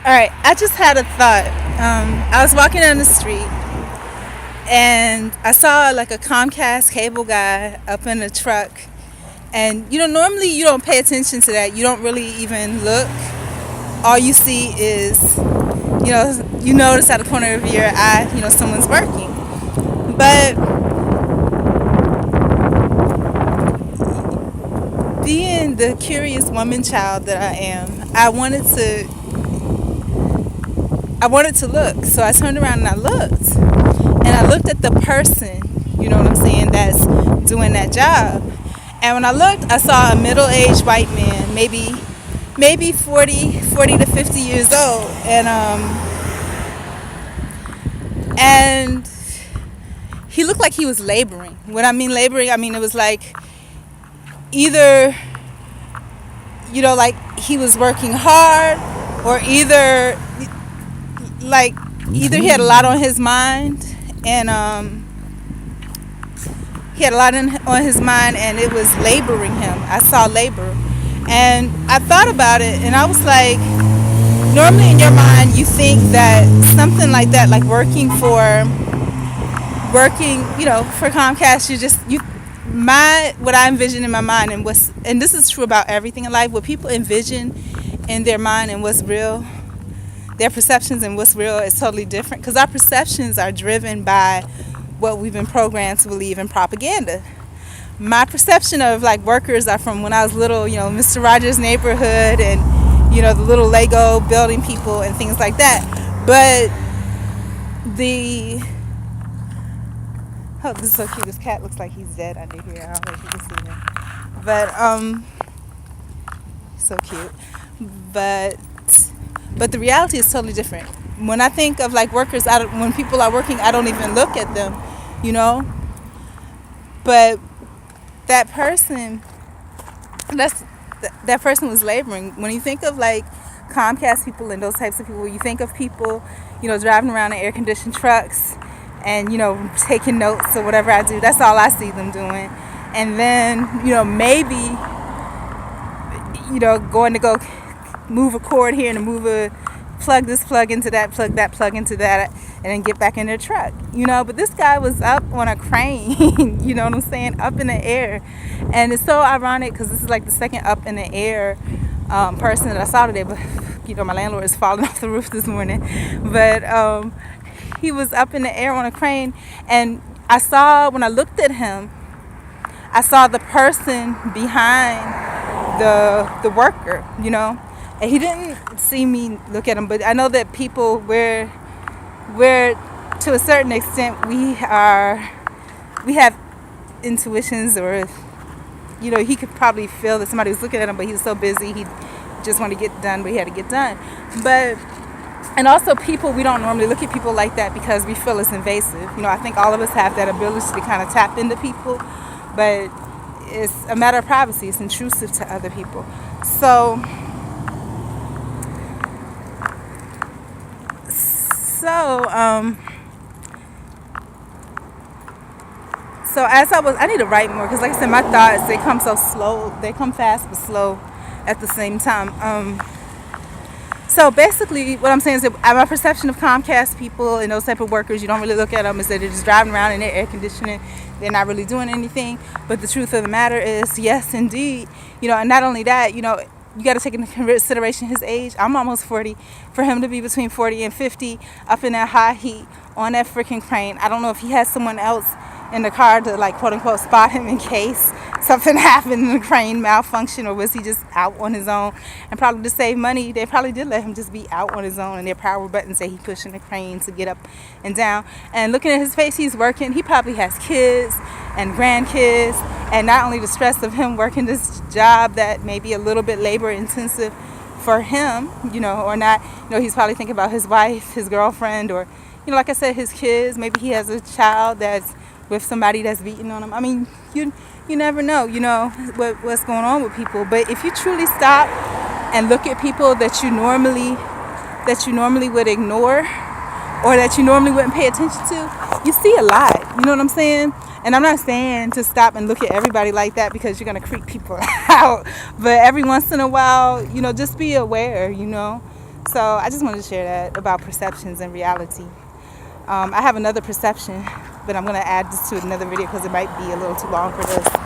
All right, I just had a thought. I was walking down the street and I saw like a Comcast cable guy up in a truck. And normally you don't pay attention to that. You don't really even look. All you see is, you notice out the corner of your eye, someone's working. But being the curious woman child that I am, I wanted to look. So I turned around and I looked. And I looked at the person, you know what I'm saying, that's doing that job. And when I looked, I saw a middle-aged white man, maybe 40 to 50 years old. And he looked like he was laboring. When I mean laboring, I mean it was like either, like he was working hard, or either he had a lot on his mind, and he had a lot on his mind, and it was laboring him. I saw labor, and I thought about it, and I was like, normally in your mind you think that something like that, like for Comcast, what I envision in my mind, and this is true about everything in life, what people envision in their mind and what's real, their perceptions and what's real is totally different, because our perceptions are driven by what we've been programmed to believe in propaganda. My perception of like workers are from when I was little, Mr. Rogers' Neighborhood, and the little Lego building people and things like that. But this is so cute. This cat looks like he's dead under here. I don't know if you can see him, but so cute. But the reality is totally different. When I think of like workers, when people are working, I don't even look at them, you know. But that person, that person was laboring. When you think of like Comcast people and those types of people, you think of people, driving around in air-conditioned trucks and, taking notes or whatever I do. That's all I see them doing. And then, maybe, going to go move a cord here and move a plug this plug into that plug into that, and then get back in their truck, but this guy was up on a crane. You know what I'm saying, up in the air. And it's so ironic because this is like the second up in the air person that I saw today. But my landlord is falling off the roof this morning, but he was up in the air on a crane. And when I looked at him, I saw the person behind the worker, and he didn't see me look at him. But I know that people, we're to a certain extent, we have intuitions, or he could probably feel that somebody was looking at him, but he was so busy, he just wanted to get done, but he had to get done. And also people, we don't normally look at people like that because we feel it's invasive. I think all of us have that ability to kind of tap into people, but it's a matter of privacy. It's intrusive to other people. So as I need to write more, because like I said, my thoughts, they come so slow. They come fast but slow at the same time. So basically what I'm saying is that my perception of Comcast people and those type of workers, you don't really look at them as that they're just driving around in their air conditioning. They're not really doing anything. But the truth of the matter is, yes, indeed, and not only that, you got to take into consideration his age. I'm almost 40. For him to be between 40 and 50 up in that high heat on that freaking crane, I don't know if he has someone else in the car to, like, quote unquote, spot him in case something happened and the crane malfunction, or was he just out on his own? And probably to save money, they probably did let him just be out on his own, and their power button say he pushing the crane to get up and down. And looking at his face, he's working. He probably has kids and grandkids, and not only the stress of him working this job that may be a little bit labor intensive for him, or not, he's probably thinking about his wife, his girlfriend, or, like I said, his kids. Maybe he has a child that's with somebody that's beating on him. I mean, you never know, what's going on with people. But if you truly stop and look at people that you normally would ignore, or that you normally wouldn't pay attention to, you see a lot. You know what I'm saying? And I'm not saying to stop and look at everybody like that, because you're going to creep people out. But every once in a while, just be aware, So I just wanted to share that about perceptions and reality. I have another perception, but I'm going to add this to another video because it might be a little too long for this.